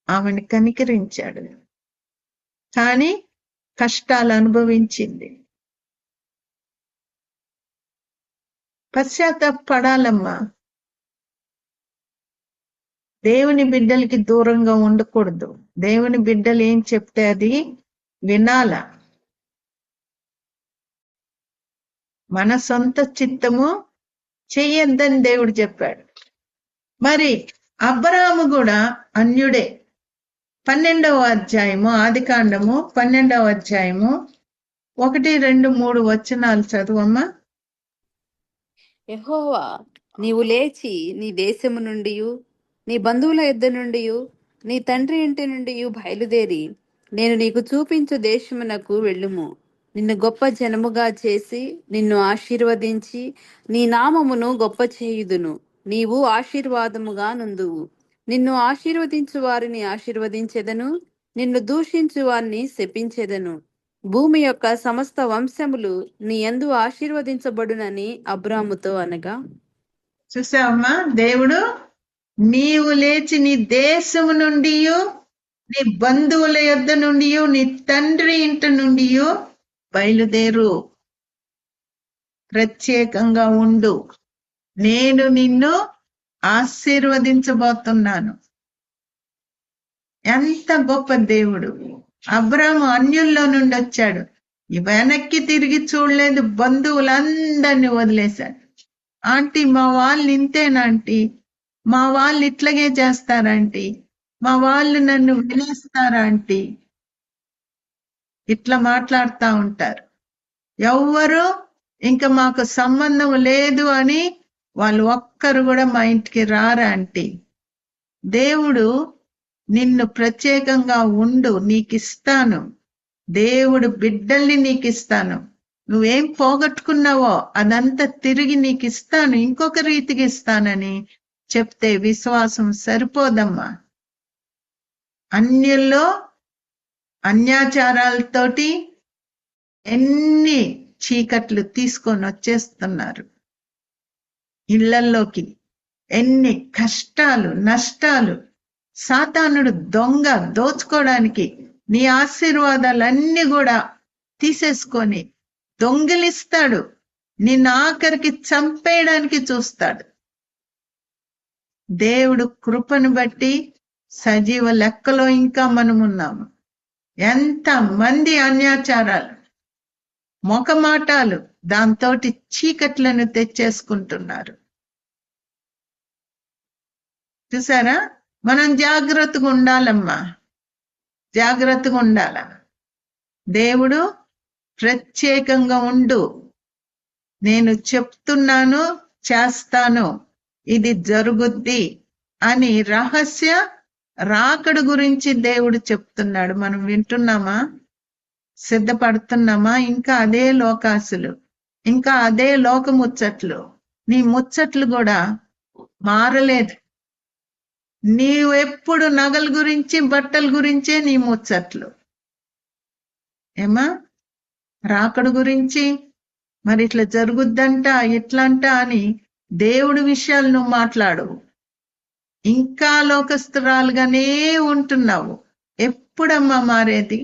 ఆమెను కనికరించాడు. కానీ కష్టాలు అనుభవించింది. పశ్చాత్తాపడాలమ్మా. దేవుని బిడ్డలకి దూరంగా ఉండకూడదు. దేవుని బిడ్డలు ఏం చెప్తే అది వినాల. మన సొంత చిత్తము చెయ్యొద్దని దేవుడు చెప్పాడు. మరి అబ్రాహాము కూడా అన్యుడే. 12వ అధ్యాయము, ఆదికాండము 12వ అధ్యాయము 1, 2, 3 వచనాలు చదువమ్మా. యెహోవా, నీవు లేచి నీ దేశము నుండి, నీ బంధువుల యొద్ద నుండి, నీ తండ్రి ఇంటి నుండి బయలుదేరి నేను నీకు చూపించు దేశమునకు వెళ్ళుము. నిన్ను గొప్ప జనముగా చేసి నిన్ను ఆశీర్వదించి నీ నామమును గొప్ప చేయుదును. నీవు ఆశీర్వాదముగా నుందువు. నిన్ను ఆశీర్వదించు వారిని ఆశీర్వదించెదను, నిన్ను దూషించు వారిని శపించెదను. భూమి యొక్క సమస్త వంశములు నీ యందు ఆశీర్వదించబడునని అబ్రాముతో అనగా, చూసావమ్మా, దేవుడు నీవు లేచి నీ దేశము నుండి, నీ బంధువుల యొద్ద నుండి, నీ తండ్రి ఇంటి నుండి బయలుదేరు, ప్రత్యేకంగా ఉండు, నేను నిన్ను ఆశీర్వదించబోతున్నాను. ఎంత గొప్ప దేవుడు! అబ్రాము అన్యుల్లో నుండి వచ్చాడు, వెనక్కి తిరిగి చూడలేదు, బంధువులందరినీ వదిలేశాడు. ఆంటీ, మా వాళ్ళు ఇంతేనాంటీ, మా వాళ్ళు ఇట్లాగే చేస్తారంటీ, మా వాళ్ళు నన్ను వినేస్తారా ఆంటీ, ఇట్లా మాట్లాడుతూ ఉంటారు. ఎవ్వరు ఇంకా మాకు సంబంధం లేదు అని వాళ్ళు ఒక్కరు కూడా మా ఇంటికి రారా ఆంటీ. దేవుడు నిన్ను ప్రత్యేకంగా ఉండు, నీకిస్తాను, దేవుడు బిడ్డల్ని నీకిస్తాను, నువ్వేం పోగొట్టుకున్నావో అదంతా తిరిగి నీకిస్తాను, ఇంకొక రీతికి ఇస్తానని చెప్తే విశ్వాసం సరిపోదమ్మా. అన్యుల్లో అన్యాచారాలతోటి ఎన్ని చీకట్లు తీసుకొని వచ్చేస్తున్నారు ఇళ్లల్లోకి, ఎన్ని కష్టాలు నష్టాలు. సాతానుడు దొంగ, దోచుకోవడానికి నీ ఆశీర్వాదాలన్నీ కూడా తీసేసుకొని దొంగిలిస్తాడు, నిన్ను ఆఖరికి చంపేయడానికి చూస్తాడు. దేవుడు కృపను బట్టి సజీవ లెక్కలో ఇంకా మనం ఉన్నాము. ఎంత మంది అన్యాచారాలు, మొకమాటాలు, దాంతోటి చీకట్లను తెచ్చేసుకుంటున్నారు. చూసారా, మనం జాగ్రత్తగా ఉండాలమ్మా, జాగ్రత్తగా ఉండాల. దేవుడు ప్రత్యేకంగా ఉండు, నేను చెప్తున్నాను, చేస్తాను, ఇది జరుగుద్ది అని రహస్య రాకడ గురించి దేవుడు చెప్తున్నాడు. మనం వింటున్నామా? సిద్ధపడుతున్నామా? ఇంకా అదే లోకాసులు, ఇంకా అదే లోక ముచ్చట్లు. నీ ముచ్చట్లు కూడా మారలేదు. నీవు ఎప్పుడు నగల గురించి బట్టల గురించే నీ ముచ్చట్లు. ఏమా, రాకడ గురించి మరి ఇట్లా జరుగుద్దంట, ఇట్లంట అని దేవుడి విషయాలు నువ్వు మాట్లాడు. ఇంకా లోకస్తురాలుగానే ఉంటున్నావు. ఎప్పుడమ్మా మారేది?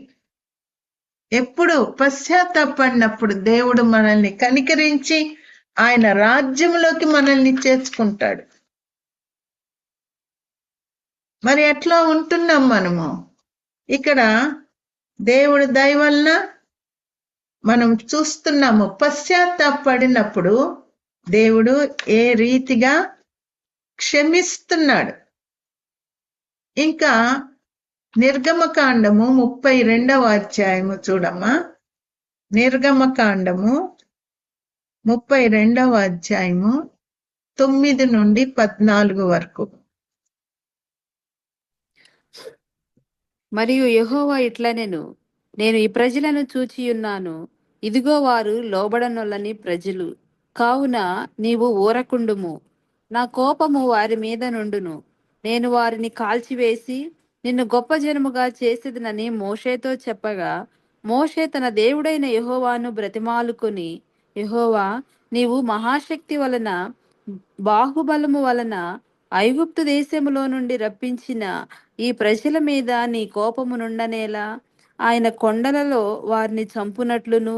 ఎప్పుడు పశ్చాత్తాపడినప్పుడు దేవుడు మనల్ని కనికరించి ఆయన రాజ్యంలోకి మనల్ని చేర్చుకుంటాడు. మరి ఎట్లా ఉంటున్నాం మనము? ఇక్కడ దేవుడి దయ వలన మనం చూస్తున్నాము, పశ్చాత్తాపడినప్పుడు దేవుడు ఏ రీతిగా క్షమిస్తున్నాడు. ఇంకా నిర్గమకాండము 32వ అధ్యాయము చూడమ్మా. నిర్గమకాండము 32వ అధ్యాయము 9 నుండి 14 వరకు. మరియు యెహోవా ఇట్లనెను, నేను ఈ ప్రజలను చూచియున్నాను, ఇదిగో వారు లోబడనొల్లని ప్రజలు, కావున నీవు ఊరకుండుము, నా కోపము వారి మీద నుండును, నేను వారిని కాల్చివేసి నిన్ను గొప్ప జనముగా చేసేదనని మోషేతో చెప్పగా, మోషే తన దేవుడైన యెహోవాను బ్రతిమాలుకొని, యెహోవా, నీవు మహాశక్తి వలన బాహుబలము వలన ఐగుప్తు దేశములో నుండి రప్పించిన ఈ ప్రజల మీద నీ కోపము నుండనేలా, ఆయన కొండలలో వారిని చంపునట్లును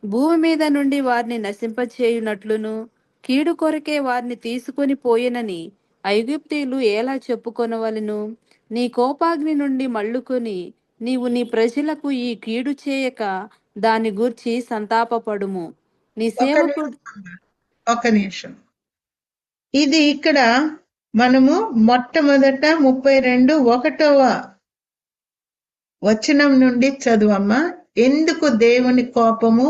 భూమి మీద నుండి వారిని నశింపచేయునట్లును కీడు కొరకే వారిని తీసుకొని పోయినని ఐగుప్తీయులు ఎలా చెప్పుకొనవలెను? నీ కోపాగ్ని నుండి మళ్ళుకొని నీవు నీ ప్రజలకు ఈ కీడు చేయక దాని గూర్చి సంతాపపడుము. నీ సేవకుడు ఒక నిమిషం. ఇది ఇక్కడ మనము మొట్టమొదట 32:1వ వచనం నుండి చదువమ్మా. ఎందుకు దేవుని కోపము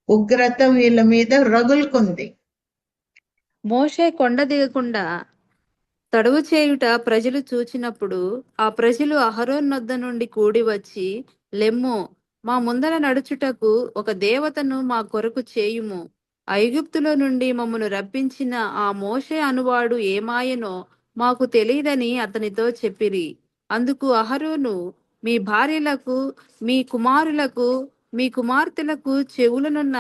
ఉగ్రత వీళ్ళ మీద రగులుకుంది? మోషే కొండ దిగకుండా తడువు చేయుట ప్రజలు చూచినప్పుడు ఆ ప్రజలు అహరోన్ నొద్ద నుండి కూడి వచ్చి, లెమ్ము, మా ముందర నడుచుటకు ఒక దేవతను మా కొరకు చేయుము. ఐగుప్తులో నుండి మమ్మను రప్పించిన ఆ మోషే అనువాడు ఏమాయనో మాకు తెలియదని అతనితో చెప్పిరి. అందుకు అహరోను, మీ భార్యలకు, మీ కుమారులకు, మీ కుమార్తెలకు చెవులనున్న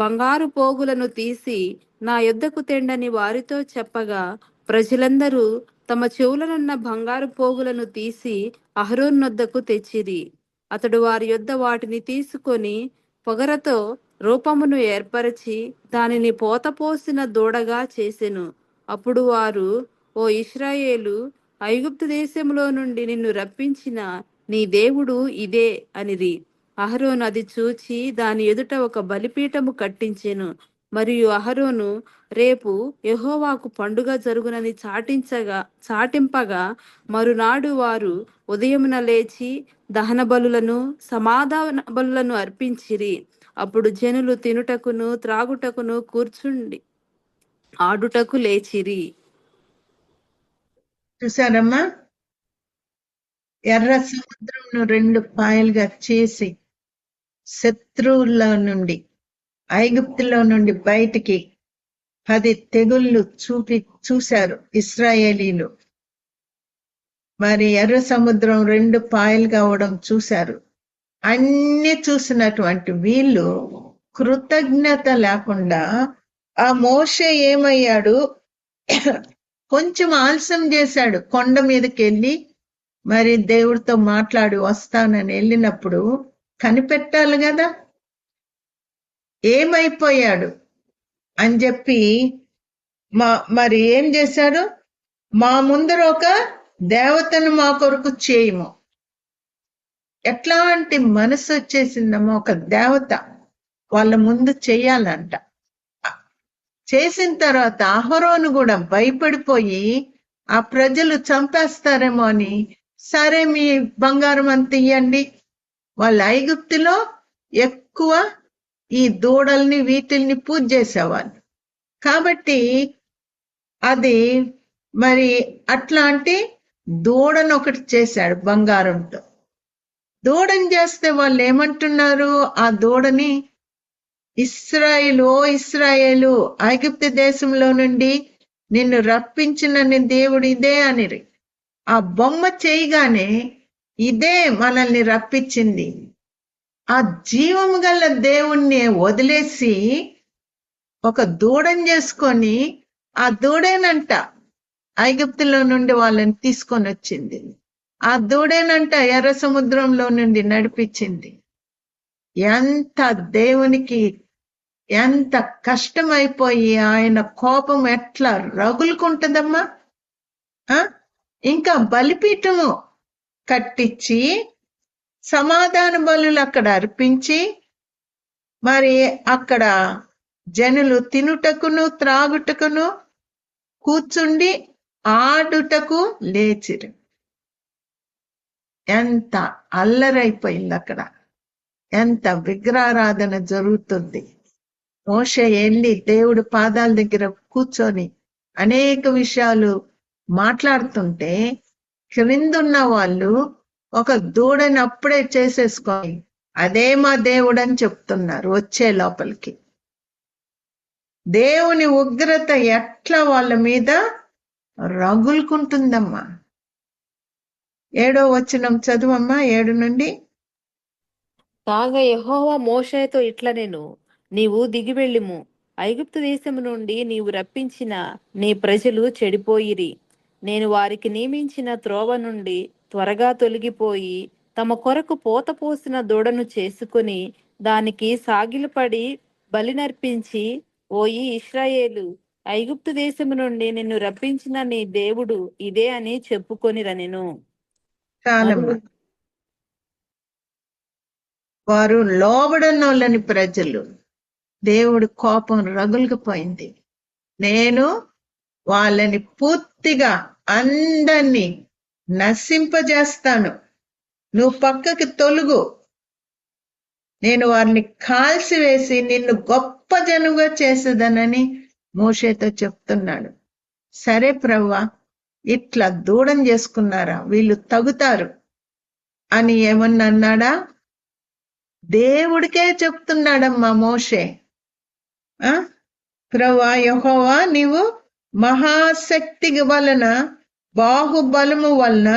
బంగారు పోగులను తీసి నా యొద్దకు తెండని వారితో చెప్పగా, ప్రజలందరూ తమ చెవులనున్న బంగారు పోగులను తీసి అహరోను నొద్దకు తెచ్చిరి. అతడు వారి యొద్ద వాటిని తీసుకొని పొగరతో రూపమును ఏర్పరచి దానిని పోతపోసిన దూడగా చేసెను. అప్పుడు వారు, ఓ ఇశ్రాయేలు, ఐగుప్తు దేశంలో నుండి నిన్ను రప్పించిన నీ దేవుడు ఇదే అనిరి. అహరోను అది చూచి దాని ఎదుట ఒక బలిపీఠము కట్టించెను. మరియు అహరోను, రేపు యెహోవాకు పండుగ జరుగునని చాటింపగా మరునాడు వారు ఉదయమున లేచి దహన బలులను సమాధాన బలులను అర్పించిరి. అప్పుడు జనులు తినుటకును త్రాగుటకును కూర్చుండి ఆడుటకు లేచిరి. చూసారమ్మా, ఎర్ర సముద్రంను 2 పాయలుగా చేసి శత్రువుల నుండి, ఐగుప్తులో నుండి బయటికి 10 తెగుళ్ళు చూశారు ఇశ్రాయేలీలు. మరి ఎర్ర సముద్రం 2 పాయలుగా అవడం చూశారు. అన్ని చూసినటువంటి వీళ్ళు కృతజ్ఞత లేకుండా ఆ మోషే ఏమయ్యాడు, కొంచెం ఆలస్యం చేశాడు. కొండ మీదకి వెళ్ళి మరి దేవుడితో మాట్లాడి వస్తానని వెళ్ళినప్పుడు కనిపెట్టాలి కదా, ఏమైపోయాడు అని చెప్పి మరి ఏం చేశాడు, మా ముందర ఒక దేవతను మా కొరకు చేయము. ఎట్లాంటి మనసు వచ్చేసిందమ్మా, ఒక దేవత వాళ్ళ ముందు చెయ్యాలంట. చేసిన తర్వాత అహరోను కూడా భయపడిపోయి ఆ ప్రజలు చంపేస్తారేమో అని, సరే మీ బంగారం అంత ఇయ్యండి. వాళ్ళ ఐగుప్తులో ఎక్కువ ఈ దూడల్ని వీటిల్ని పూజ చేసేవాళ్ళు కాబట్టి అది మరి అట్లాంటి దూడను ఒకటి చేశాడు బంగారంతో. దూడని చేస్తే వాళ్ళు ఏమంటున్నారు, ఆ దూడని ఇస్రాయేలు ఐగుప్తు దేశంలో నుండి నిన్ను రప్పించిన దేవుడు ఇదే అనిరి. ఆ బొమ్మ చేయగానే ఇదే మనల్ని రప్పించింది. ఆ జీవము గల దేవుణ్ణి వదిలేసి ఒక దూడని చేసుకొని, ఆ దూడేనంట ఐగుప్తులో నుండి వాళ్ళని తీసుకొని వచ్చింది. ఆ దూడేనంట ఎర్ర సముద్రంలో నుండి నడిపించింది. ఎంత దేవునికి ఎంత కష్టమైపోయి ఆయన కోపం ఎట్లా రగులుకుంటుందమ్మా. ఇంకా బలిపీఠము కట్టించి సమాధాన బలులు అక్కడ అర్పించి మరి అక్కడ జనులు తినుటకును త్రాగుటకును కూర్చుండి ఆడుటకు లేచిరు. ఎంత అల్లరైపోయింది అక్కడ, ఎంత విగ్రహారాధన జరుగుతుంది. మోషే వెళ్ళి దేవుడి పాదాల దగ్గర కూర్చొని అనేక విషయాలు మాట్లాడుతుంటే క్రిందున్న వాళ్ళు ఒక దూడని అప్పుడే చేసేసుకొని అదే మా దేవుడు అని చెప్తున్నారు. వచ్చే లోపలికి దేవుని ఉగ్రత ఎట్లా వాళ్ళ మీద రగులుకుంటుందమ్మా. 7వ వచనం చదువమ్మా, 7 నుండి. కాగా యెహోవా మోషేతో ఇట్లనెను, నీవు దిగివెళ్ళుము. ఐగుప్తు దేశము నుండి నీవు రప్పించిన నీ ప్రజలు చెడిపోయిరి. నేను వారికి నియమించిన త్రోవ నుండి త్వరగా తొలగిపోయి తమ కొరకు పోతపోసిన దూడను చేసుకుని దానికి సాగిలపడి బలినర్పించి, ఓయి ఇశ్రాయేలు, ఐగుప్తు దేశము నుండి నిన్ను రప్పించిన నీ దేవుడు ఇదే అని చెప్పుకొనిరనెను. వారు లోబడనోళ్ళని ప్రజలు. దేవుడి కోపం రగులుకుపోయింది. నేను వాళ్ళని పూర్తిగా అందరినీ నశింపజేస్తాను, నువ్వు పక్కకి తొలుగు, నేను వారిని కాల్చివేసి నిన్ను గొప్ప జనుగా చేసేదనని మోషేతో చెప్తున్నాడు. సరే ప్రభువా, ఇట్లా దూడం చేసుకున్నారా, వీళ్ళు తగుతారు అని ఏమన్నా అన్నాడా? దేవుడికే చెప్తున్నాడమ్మా మోషే. ప్రభువా యెహోవా, నీవు మహాశక్తి వలన బాహుబలము వలన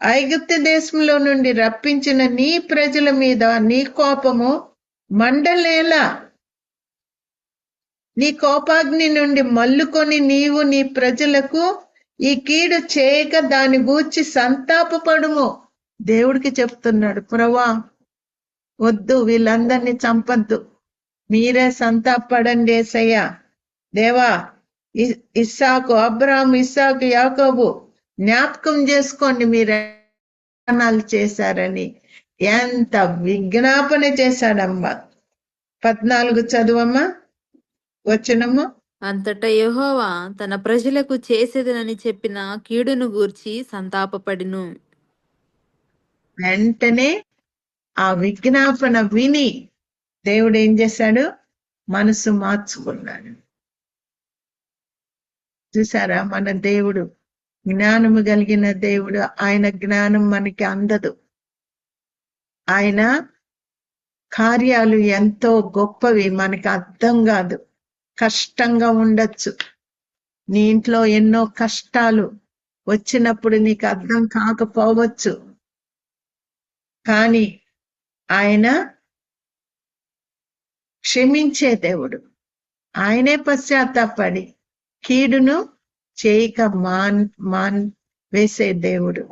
ఐగుప్తు దేశంలో నుండి రప్పించిన నీ ప్రజల మీద నీ కోపము మండలేలా. నీ కోపాగ్ని నుండి మల్లుకొని నీవు నీ ప్రజలకు ఈ కీడు చేయక దాని గూర్చి సంతాపపడుము. దేవుడికి చెప్తున్నాడు, ప్రభువా వద్దు, వీళ్ళందరినీ చంపద్దు, మీరే సంతాపడండి యేసయ్యా. దేవా, ఇస్సాకు, అబ్రాహాము, ఇస్సాకు, యాకోబు జ్ఞాపకం చేసుకోండి మీరు చేశారని ఎంత విజ్ఞాపన చేశాడమ్మా. 14 చదువమ్మా వచనము. అంతటా యెహోవా తన ప్రజలకు చేసేదనని చెప్పిన కీడును గూర్చి సంతాపపడిను. వెంటనే ఆ విజ్ఞాపన విని దేవుడు ఏం చేశాడు? మనసు మార్చుకున్నాడు. చూసారా, మన దేవుడు జ్ఞానము కలిగిన దేవుడు. ఆయన జ్ఞానం మనకి అందదు. ఆయన కార్యాలు ఎంతో గొప్పవి, మనకి అర్థం కాదు, కష్టంగా ఉండొచ్చు. నీ ఇంట్లో ఎన్నో కష్టాలు వచ్చినప్పుడు నీకు అర్థం కాకపోవచ్చు, కానీ ఆయన క్షమించే దేవుడు. ఆయనే పశ్చాత్తాపడి కీడును చేయక మాన్ వేసే దేవుడు.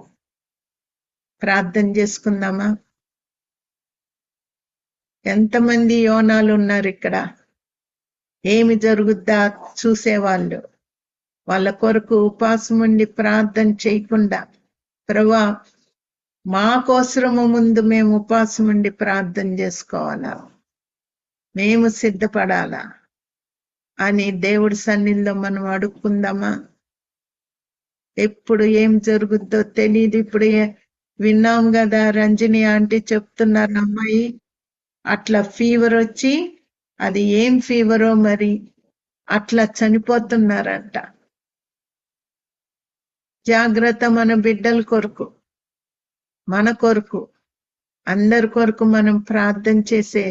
ప్రార్థన చేసుకుందామా? ఎంతమంది యోనాలు ఉన్నారు ఇక్కడ? ఏమి జరుగుద్దా చూసేవాళ్ళు. వాళ్ళ కొరకు ఉపవాసం ఉండి ప్రార్థన చేయకుండా, ప్రభువా మా కోసము ముందు మేము ఉపవాసం ఉండి ప్రార్థన చేసుకోవాలా, మేము సిద్ధపడాలా అని దేవుడి సన్నిధిలో మనం అడుక్కుందామా? ఎప్పుడు ఏం జరుగుద్దో తెలియదు. ఇప్పుడు విన్నాం కదా, రంజని ఆంటీ చెప్తున్నారు, అమ్మాయి అట్లా ఫీవర్ వచ్చి, అది ఏం ఫీవరో మరి, అట్లా చనిపోతున్నారంట. జాగ్రత్త, మన బిడ్డల కొరకు, మన కొరకు, అందరి కొరకు మనం ప్రార్థన చేసే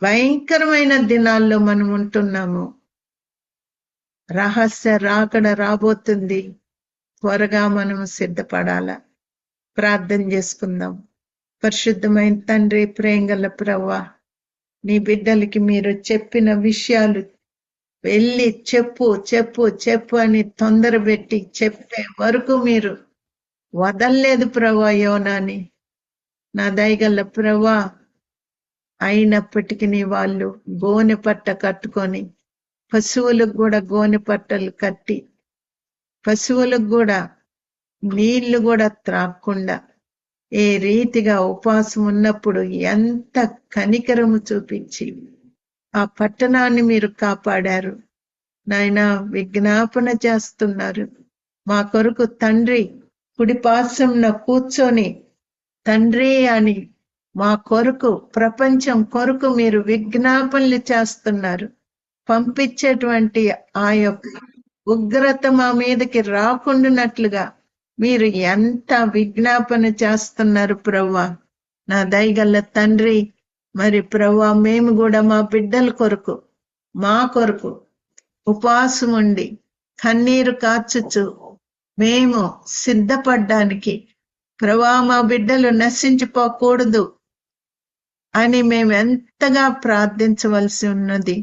భయంకరమైన దినాల్లో మనం ఉంటున్నాము. రహస్య రాకడ రాబోతుంది. త్వరగా మనం సిద్ధపడాలా. ప్రార్థన చేసుకుందాం. పరిశుద్ధమైన తండ్రి, ప్రేమగల ప్రభువా, నీ బిడ్డలకి మీరు చెప్పిన విషయాలు వెళ్ళి చెప్పు చెప్పు చెప్పు అని తొందర పెట్టి చెప్పే వరకు మీరు వదల్లేదు ప్రభువా యోనాని. నా దయగల ప్రభువా, అయినప్పటికీ వాళ్ళు గోనె పట్ట కట్టుకొని, పశువులకు కూడా గోనె పట్టలు కట్టి, పశువులకు కూడా నీళ్లు కూడా త్రాగకుండా ఏ రీతిగా ఉపవాసం ఉన్నప్పుడు ఎంత కనికరము చూపించి ఆ పట్టణాన్ని మీరు కాపాడారు. నాయన, విజ్ఞాపన చేస్తున్నారు మా కొరకు. తండ్రి కుడిపార్శ్వంన కూర్చొని తండ్రి అని మా కొరకు, ప్రపంచం కొరకు మీరు విజ్ఞాపనలు చేస్తున్నారు. పంపించేటువంటి ఆ యొక్క ఉగ్రత మా మీదకి రాకుండానట్లుగా మీరు ఎంత విజ్ఞాపన చేస్తున్నారు ప్రభువా. నా దయగల తండ్రి, మరి ప్రభువా, మేము కూడా మా బిడ్డల కొరకు, మా కొరకు ఉపవాసం ఉండి కన్నీరు కార్చుచు మేము సిద్ధపడ్డానికి, ప్రభువా మా బిడ్డలు నశించిపోకూడదు అని మేము ఎంతగా ప్రార్థించవలసి ఉన్నది.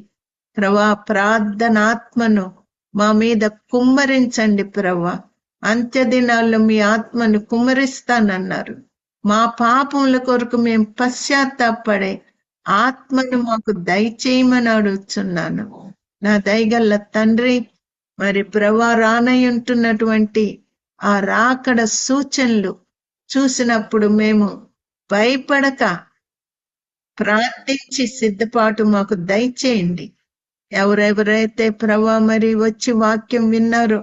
ప్రభువా, ప్రార్థనాత్మను మా మీద కుమ్మరించండి ప్రభువా. అంత్యదినాల్లో మీ ఆత్మను కుమ్మరిస్తానన్నారు. మా పాపముల కొరకు మేము పశ్చాత్తాపడే ఆత్మను మాకు దయచేయమని అడుగుతున్నాను. నా దయగల్ల తండ్రి, మరి ప్రభువా, రానయ్యుంటున్నటువంటి ఆ రాకడ సూచనలు చూసినప్పుడు మేము భయపడక ప్రార్థించి సిద్ధపాటు మాకు దయచేయండి. ఎవరెవరైతే ప్రభువా మరి వచ్చి వాక్యం విన్నారో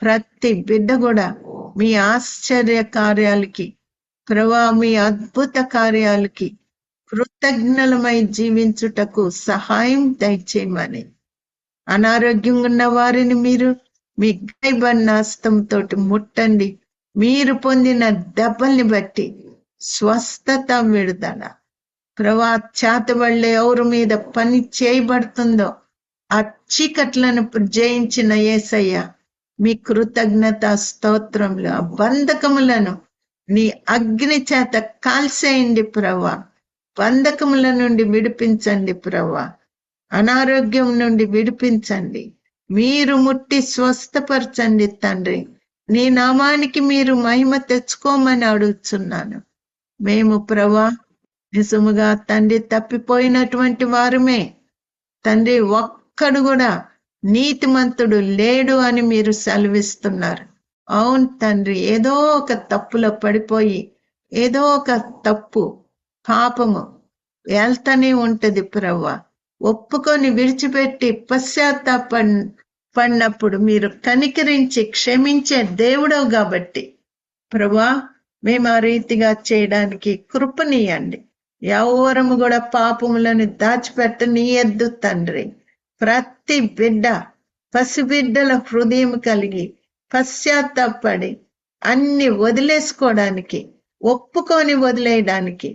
ప్రతి బిడ్డ కూడా మీ ఆశ్చర్య కార్యాలకి, ప్రభువా మీ అద్భుత కార్యాలకి కృతజ్ఞలమై జీవించుటకు సహాయం దయచేయమని, అనారోగ్యంగా ఉన్న వారిని మీరు మీ గాయబడిన హస్తంతో ముట్టండి. మీరు పొందిన దెబ్బల్ని బట్టి స్వస్థత, విడుదల ప్రభా చేతబళ్ళే ఎవరి మీద పని చేయబడుతుందో ఆ చీకట్లను జయించిన యేసయ్య, మీ కృతజ్ఞత స్తోత్రములు. ఆ బంధకములను నీ అగ్ని చేత కాల్చేయండి ప్రభా. బంధకముల నుండి విడిపించండి ప్రభా. అనారోగ్యం నుండి విడిపించండి. మీరు ముట్టి స్వస్థపరచండి తండ్రి. నీ నామానికి మీరు మహిమ తెచ్చుకోమని అడుగుతున్నాను. మేము ప్రభా నిజముగా తండ్రి తప్పిపోయినటువంటి వారమే తండ్రి. ఒక్కడు కూడా నీతిమంతుడు లేడు అని మీరు సెలవిస్తున్నారు. అవును తండ్రి, ఏదో ఒక తప్పులో పడిపోయి ఏదో ఒక తప్పు పాపము వెళ్తూనే ఉంటది ప్రభా. ఒప్పుకొని విడిచిపెట్టి పశ్చాత్తాపడినప్పుడు మీరు కనికరించి క్షమించే దేవుడవు కాబట్టి ప్రభా మేము ఆ రీతిగా చేయడానికి కృపనీయండి. ఎవరము కూడా పాపములను దాచిపెట్టనీయద్దు తండ్రి. ప్రతి బిడ్డ పసిబిడ్డల హృదయం కలిగి పశ్చాత్తాపడి అన్ని వదిలేసుకోవడానికి, ఒప్పుకొని వదిలేయడానికి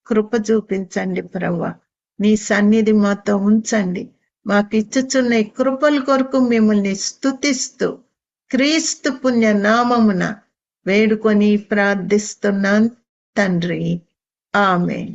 కృప చూపించండి ప్రభా. నీ సన్నిధి మాతో ఉంచండి. మాకు ఇచ్చుచున్న ఈ కృపల కొరకు మిమ్మల్ని స్తుతిస్తూ క్రీస్తు పుణ్య నామమున వేడుకొని ప్రార్థిస్తున్నాను తండ్రి. ఆమేన్.